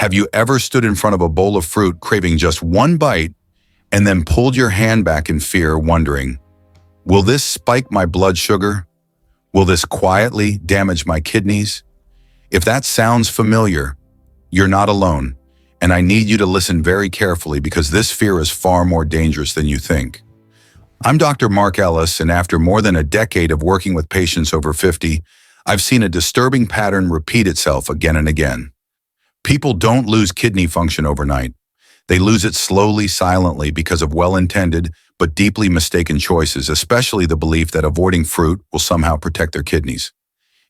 Have you ever stood in front of a bowl of fruit craving just one bite and then pulled your hand back in fear, wondering, will this spike my blood sugar? Will this quietly damage my kidneys? If that sounds familiar, you're not alone, and I need you to listen very carefully because this fear is far more dangerous than you think. I'm Dr. Mark Ellis, and after more than a decade of working with patients over 50, I've seen a disturbing pattern repeat itself again and again. People don't lose kidney function overnight. They lose it slowly, silently because of well-intended but deeply mistaken choices, especially the belief that avoiding fruit will somehow protect their kidneys.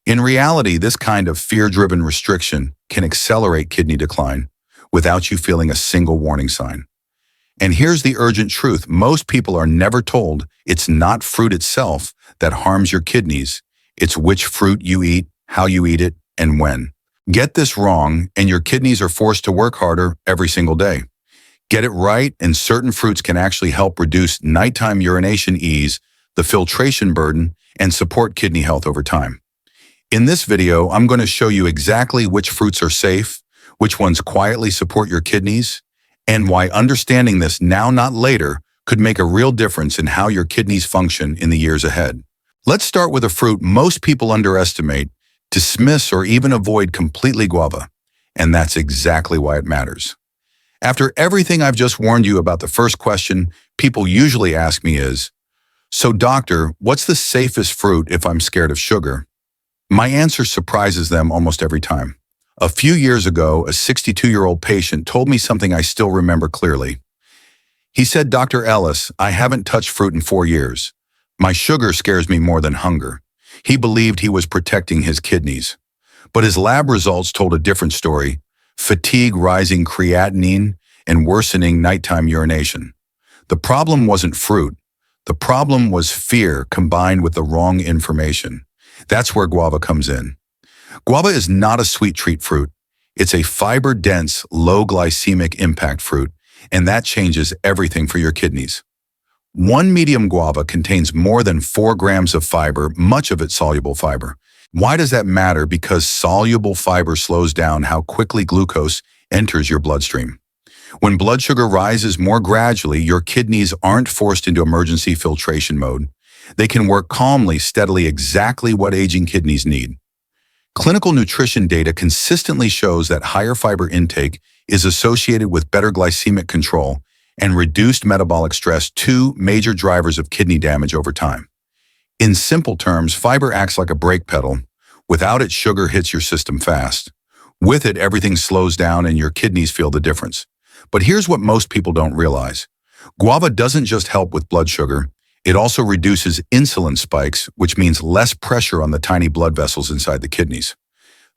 In reality, this kind of fear-driven restriction can accelerate kidney decline without you feeling a single warning sign. And here's the urgent truth. Most people are never told it's not fruit itself that harms your kidneys. It's which fruit you eat, how you eat it, and when. Get this wrong, and your kidneys are forced to work harder every single day. Get it right, and certain fruits can actually help reduce nighttime urination, ease the filtration burden, and support kidney health over time. In this video, I'm going to show you exactly which fruits are safe, which ones quietly support your kidneys, and why understanding this now, not later, could make a real difference in how your kidneys function in the years ahead. Let's start with a fruit most people underestimate, dismiss, or even avoid completely: guava. And that's exactly why it matters. After everything I've just warned you about, the first question people usually ask me is, so doctor, what's the safest fruit if I'm scared of sugar? My answer surprises them almost every time. A few years ago, a 62-year-old patient told me something I still remember clearly. He said, Dr. Ellis, I haven't touched fruit in 4 years. My sugar scares me more than hunger. He believed he was protecting his kidneys. But his lab results told a different story: fatigue, rising creatinine, and worsening nighttime urination. The problem wasn't fruit. The problem was fear combined with the wrong information. That's where guava comes in. Guava is not a sweet treat fruit. It's a fiber-dense, low glycemic impact fruit, and that changes everything for your kidneys. One medium guava contains more than 4 grams of fiber, much of it soluble fiber. Why does that matter? Because soluble fiber slows down how quickly glucose enters your bloodstream. When blood sugar rises more gradually, your kidneys aren't forced into emergency filtration mode. They can work calmly, steadily, exactly what aging kidneys need. Clinical nutrition data consistently shows that higher fiber intake is associated with better glycemic control and reduced metabolic stress, 2 major drivers of kidney damage over time. In simple terms, fiber acts like a brake pedal. Without it, sugar hits your system fast. With it, everything slows down and your kidneys feel the difference. But here's what most people don't realize. Guava doesn't just help with blood sugar, it also reduces insulin spikes, which means less pressure on the tiny blood vessels inside the kidneys.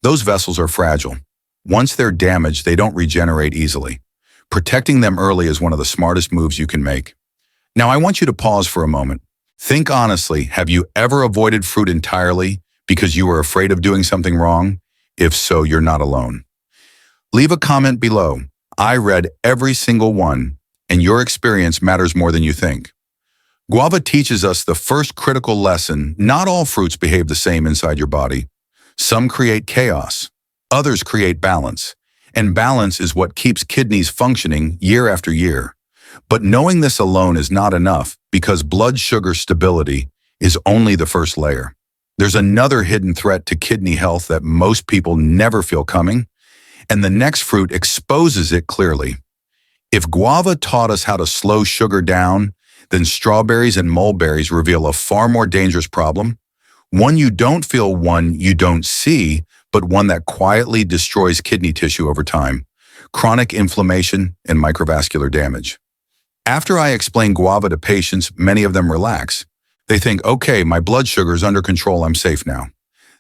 Those vessels are fragile. Once they're damaged, they don't regenerate easily. Protecting them early is one of the smartest moves you can make. Now, I want you to pause for a moment. Think honestly, have you ever avoided fruit entirely because you were afraid of doing something wrong? If so, you're not alone. Leave a comment below. I read every single one, and your experience matters more than you think. Guava teaches us the first critical lesson: not all fruits behave the same inside your body. Some create chaos, others create balance, and balance is what keeps kidneys functioning year after year. But knowing this alone is not enough, because blood sugar stability is only the first layer. There's another hidden threat to kidney health that most people never feel coming, and the next fruit exposes it clearly. If guava taught us how to slow sugar down, then strawberries and mulberries reveal a far more dangerous problem. One you don't feel, one you don't see, but one that quietly destroys kidney tissue over time: chronic inflammation and microvascular damage. After I explain guava to patients, many of them relax. They think, okay, my blood sugar is under control, I'm safe now.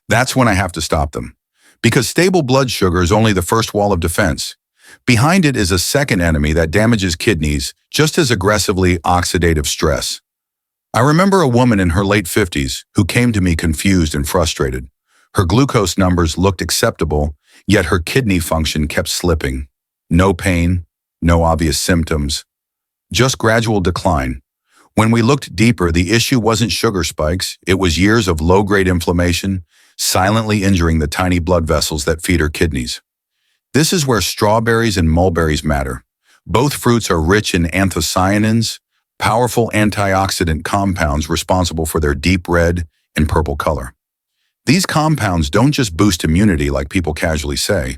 That's when I have to stop them. Because stable blood sugar is only the first wall of defense. Behind it is a second enemy that damages kidneys just as aggressively: oxidative stress. I remember a woman in her late 50s who came to me confused and frustrated. Her glucose numbers looked acceptable, yet her kidney function kept slipping. No pain, no obvious symptoms, just gradual decline. When we looked deeper, the issue wasn't sugar spikes, it was years of low-grade inflammation, silently injuring the tiny blood vessels that feed her kidneys. This is where strawberries and mulberries matter. Both fruits are rich in anthocyanins, powerful antioxidant compounds responsible for their deep red and purple color. These compounds don't just boost immunity like people casually say.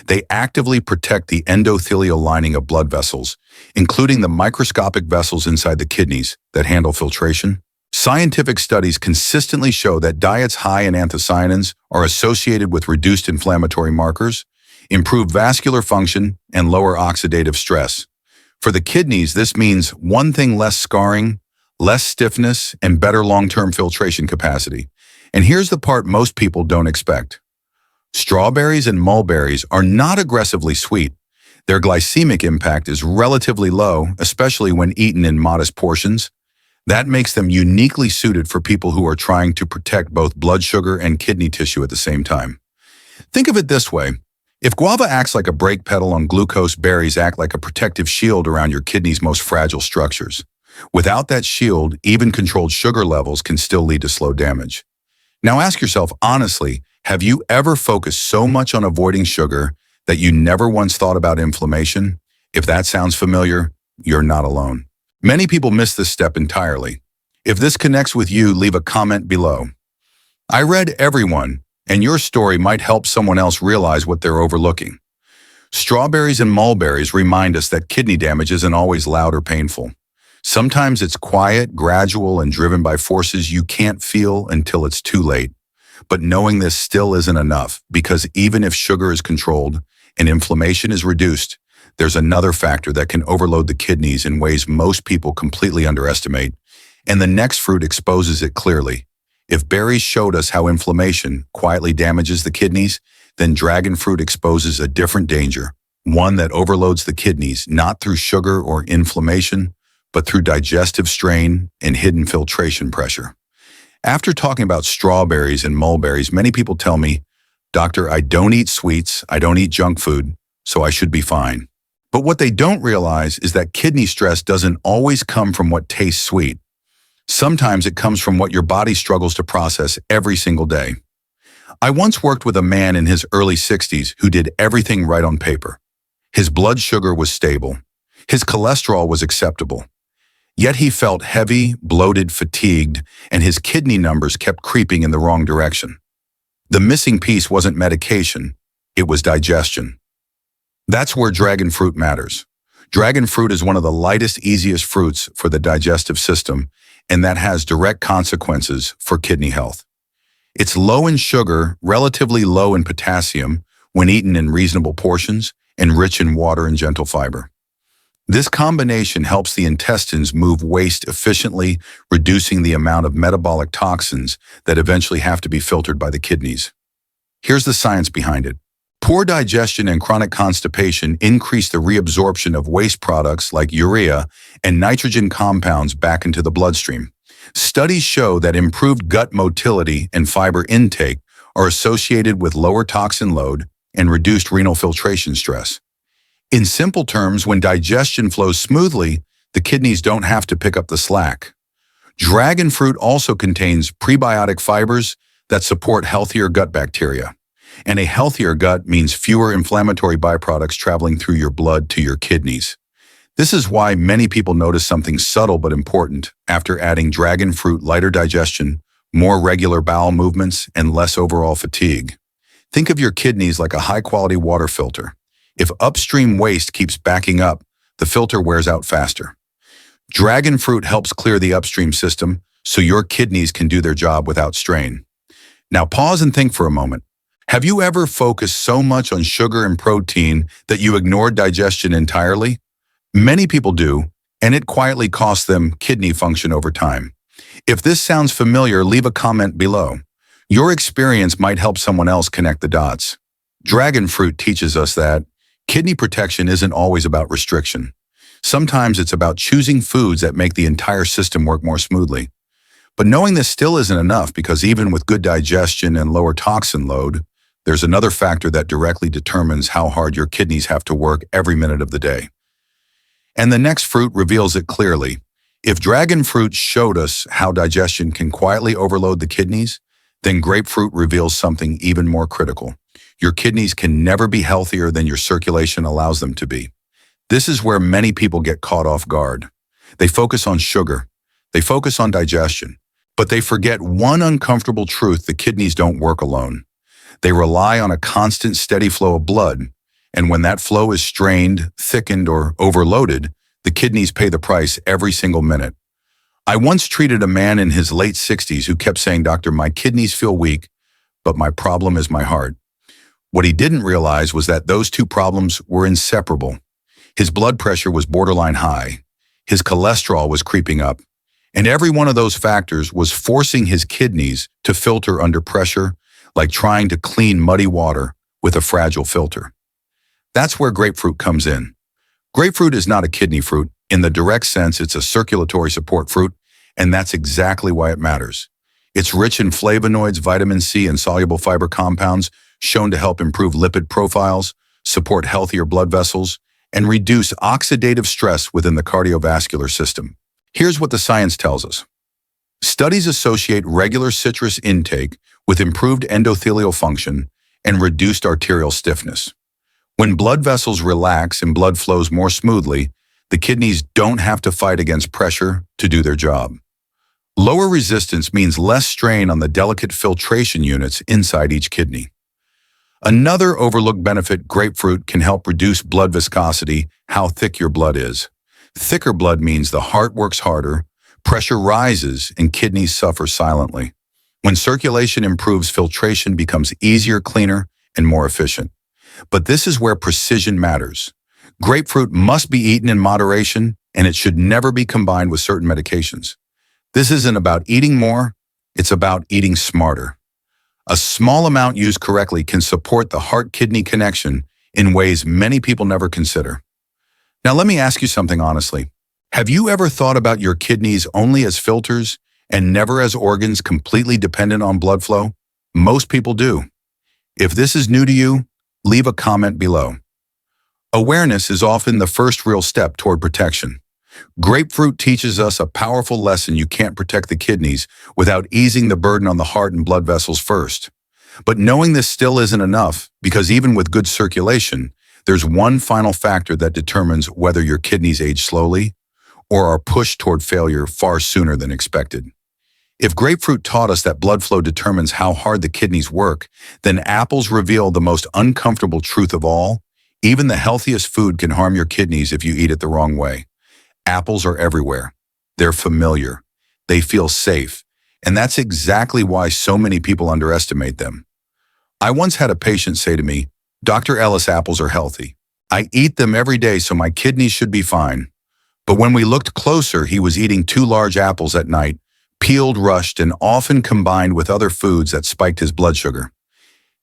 They actively protect the endothelial lining of blood vessels, including the microscopic vessels inside the kidneys that handle filtration. Scientific studies consistently show that diets high in anthocyanins are associated with reduced inflammatory markers, improved vascular function, and lower oxidative stress. For the kidneys, this means one thing: less scarring, less stiffness, and better long-term filtration capacity. And here's the part most people don't expect. Strawberries and mulberries are not aggressively sweet. Their glycemic impact is relatively low, especially when eaten in modest portions. That makes them uniquely suited for people who are trying to protect both blood sugar and kidney tissue at the same time. Think of it this way. If guava acts like a brake pedal on glucose, berries act like a protective shield around your kidney's most fragile structures. Without that shield, even controlled sugar levels can still lead to slow damage. Now ask yourself honestly, have you ever focused so much on avoiding sugar that you never once thought about inflammation? If that sounds familiar, you're not alone. Many people miss this step entirely. If this connects with you, leave a comment below. I read everyone, and your story might help someone else realize what they're overlooking. Strawberries and mulberries remind us that kidney damage isn't always loud or painful. Sometimes it's quiet, gradual, and driven by forces you can't feel until it's too late. But knowing this still isn't enough, because even if sugar is controlled and inflammation is reduced, there's another factor that can overload the kidneys in ways most people completely underestimate. And the next fruit exposes it clearly. If berries showed us how inflammation quietly damages the kidneys, then dragon fruit exposes a different danger, one that overloads the kidneys not through sugar or inflammation, but through digestive strain and hidden filtration pressure. After talking about strawberries and mulberries, many people tell me, "Doctor, I don't eat sweets, I don't eat junk food, so I should be fine." But what they don't realize is that kidney stress doesn't always come from what tastes sweet. Sometimes it comes from what your body struggles to process every single day. I once worked with a man in his early 60s who did everything right on paper. His blood sugar was stable. His cholesterol was acceptable. Yet he felt heavy, bloated, fatigued, and his kidney numbers kept creeping in the wrong direction. The missing piece wasn't medication, it was digestion. That's where dragon fruit matters. Dragon fruit is one of the lightest, easiest fruits for the digestive system, and that has direct consequences for kidney health. It's low in sugar, relatively low in potassium when eaten in reasonable portions, and rich in water and gentle fiber. This combination helps the intestines move waste efficiently, reducing the amount of metabolic toxins that eventually have to be filtered by the kidneys. Here's the science behind it. Poor digestion and chronic constipation increase the reabsorption of waste products like urea and nitrogen compounds back into the bloodstream. Studies show that improved gut motility and fiber intake are associated with lower toxin load and reduced renal filtration stress. In simple terms, when digestion flows smoothly, the kidneys don't have to pick up the slack. Dragon fruit also contains prebiotic fibers that support healthier gut bacteria. And a healthier gut means fewer inflammatory byproducts traveling through your blood to your kidneys. This is why many people notice something subtle but important after adding dragon fruit: lighter digestion, more regular bowel movements, and less overall fatigue. Think of your kidneys like a high-quality water filter. If upstream waste keeps backing up, the filter wears out faster. Dragon fruit helps clear the upstream system so your kidneys can do their job without strain. Now pause and think for a moment. Have you ever focused so much on sugar and protein that you ignored digestion entirely? Many people do, and it quietly costs them kidney function over time. If this sounds familiar, leave a comment below. Your experience might help someone else connect the dots. Dragon fruit teaches us that kidney protection isn't always about restriction. Sometimes it's about choosing foods that make the entire system work more smoothly. But knowing this still isn't enough, because even with good digestion and lower toxin load, there's another factor that directly determines how hard your kidneys have to work every minute of the day. And the next fruit reveals it clearly. If dragon fruit showed us how digestion can quietly overload the kidneys, then grapefruit reveals something even more critical. Your kidneys can never be healthier than your circulation allows them to be. This is where many people get caught off guard. They focus on sugar. They focus on digestion. But they forget one uncomfortable truth: the kidneys don't work alone. They rely on a constant, steady flow of blood. And when that flow is strained, thickened, or overloaded, the kidneys pay the price every single minute. I once treated a man in his late 60s who kept saying, "Doctor, my kidneys feel weak, but my problem is my heart." What he didn't realize was that those two problems were inseparable. His blood pressure was borderline high. His cholesterol was creeping up. And every one of those factors was forcing his kidneys to filter under pressure, like trying to clean muddy water with a fragile filter. That's where grapefruit comes in. Grapefruit is not a kidney fruit. In the direct sense, it's a circulatory support fruit, and that's exactly why it matters. It's rich in flavonoids, vitamin C, and soluble fiber compounds shown to help improve lipid profiles, support healthier blood vessels, and reduce oxidative stress within the cardiovascular system. Here's what the science tells us. Studies associate regular citrus intake with improved endothelial function and reduced arterial stiffness. When blood vessels relax and blood flows more smoothly, the kidneys don't have to fight against pressure to do their job. Lower resistance means less strain on the delicate filtration units inside each kidney. Another overlooked benefit: grapefruit can help reduce blood viscosity, how thick your blood is. Thicker blood means the heart works harder, pressure rises, and kidneys suffer silently. When circulation improves, filtration becomes easier, cleaner, and more efficient. But this is where precision matters. Grapefruit must be eaten in moderation, and it should never be combined with certain medications. This isn't about eating more, it's about eating smarter. A small amount used correctly can support the heart-kidney connection in ways many people never consider. Now let me ask you something honestly. Have you ever thought about your kidneys only as filters and never as organs completely dependent on blood flow? Most people do. If this is new to you, leave a comment below. Awareness is often the first real step toward protection. Grapefruit teaches us a powerful lesson: you can't protect the kidneys without easing the burden on the heart and blood vessels first. But knowing this still isn't enough, because even with good circulation, there's one final factor that determines whether your kidneys age slowly or are pushed toward failure far sooner than expected. If grapefruit taught us that blood flow determines how hard the kidneys work, then apples reveal the most uncomfortable truth of all: even the healthiest food can harm your kidneys if you eat it the wrong way. Apples are everywhere. They're familiar. They feel safe. And that's exactly why so many people underestimate them. I once had a patient say to me, "Dr. Ellis, apples are healthy. I eat them every day, so my kidneys should be fine." But when we looked closer, he was eating 2 large apples at night, peeled, rushed, and often combined with other foods that spiked his blood sugar.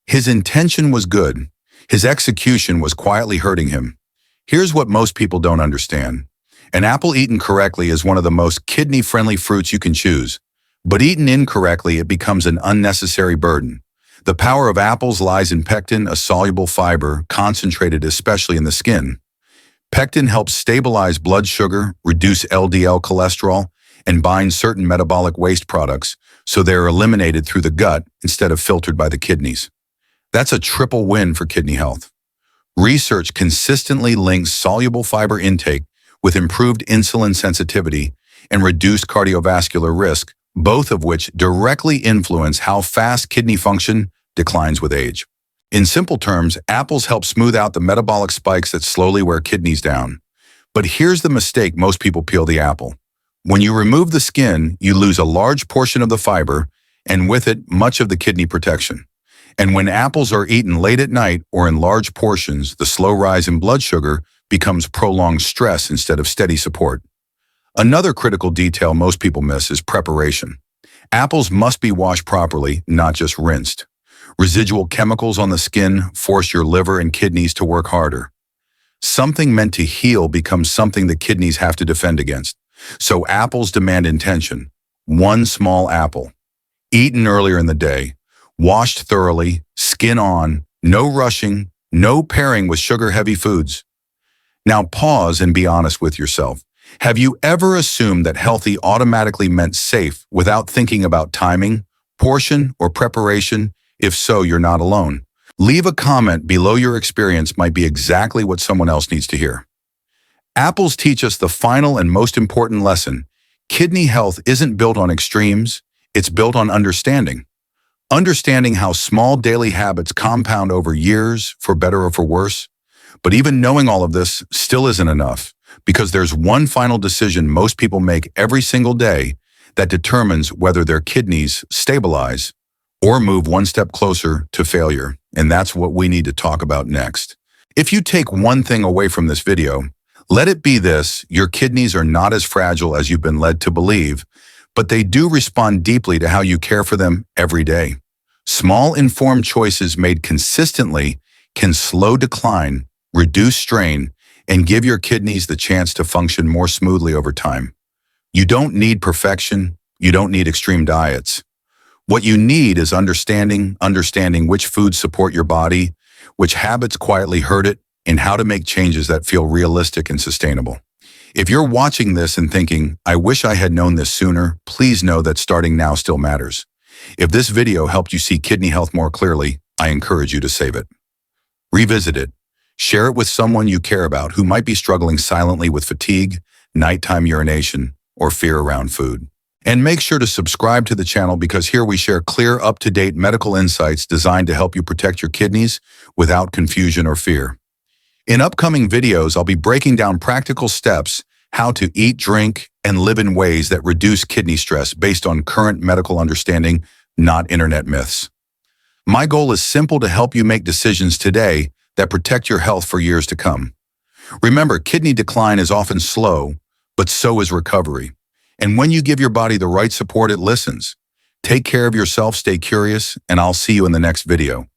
His intention was good. His execution was quietly hurting him. Here's what most people don't understand. An apple eaten correctly is one of the most kidney-friendly fruits you can choose. But eaten incorrectly, it becomes an unnecessary burden. The power of apples lies in pectin, a soluble fiber concentrated especially in the skin. Pectin helps stabilize blood sugar, reduce LDL cholesterol, and bind certain metabolic waste products, so they're eliminated through the gut instead of filtered by the kidneys. That's a triple win for kidney health. Research consistently links soluble fiber intake with improved insulin sensitivity and reduced cardiovascular risk, both of which directly influence how fast kidney function declines with age. In simple terms, apples help smooth out the metabolic spikes that slowly wear kidneys down. But here's the mistake: most people peel the apple. When you remove the skin, you lose a large portion of the fiber, and with it, much of the kidney protection. And when apples are eaten late at night or in large portions, the slow rise in blood sugar becomes prolonged stress instead of steady support. Another critical detail most people miss is preparation. Apples must be washed properly, not just rinsed. Residual chemicals on the skin force your liver and kidneys to work harder. Something meant to heal becomes something the kidneys have to defend against. So apples demand intention. 1 small apple, eaten earlier in the day, washed thoroughly, skin on, no rushing, no pairing with sugar-heavy foods. Now pause and be honest with yourself. Have you ever assumed that healthy automatically meant safe without thinking about timing, portion, or preparation? If so, you're not alone. Leave a comment below. Your experience might be exactly what someone else needs to hear. Apples teach us the final and most important lesson. Kidney health isn't built on extremes, it's built on understanding. Understanding how small daily habits compound over years, for better or for worse. But even knowing all of this still isn't enough, because there's one final decision most people make every single day that determines whether their kidneys stabilize or move one step closer to failure. And that's what we need to talk about next. If you take one thing away from this video, let it be this: your kidneys are not as fragile as you've been led to believe, but they do respond deeply to how you care for them every day. Small, informed choices made consistently can slow decline, reduce strain, and give your kidneys the chance to function more smoothly over time. You don't need perfection. You don't need extreme diets. What you need is understanding which foods support your body, which habits quietly hurt it, and how to make changes that feel realistic and sustainable. If you're watching this and thinking, I wish I had known this sooner, please know that starting now still matters. If this video helped you see kidney health more clearly, I encourage you to save it. Revisit it. Share it with someone you care about who might be struggling silently with fatigue, nighttime urination, or fear around food. And make sure to subscribe to the channel, because here we share clear, up-to-date medical insights designed to help you protect your kidneys without confusion or fear. In upcoming videos, I'll be breaking down practical steps, how to eat, drink, and live in ways that reduce kidney stress based on current medical understanding, not internet myths. My goal is simple: to help you make decisions today that protect your health for years to come. Remember, kidney decline is often slow, but so is recovery. And when you give your body the right support, it listens. Take care of yourself, stay curious, and I'll see you in the next video.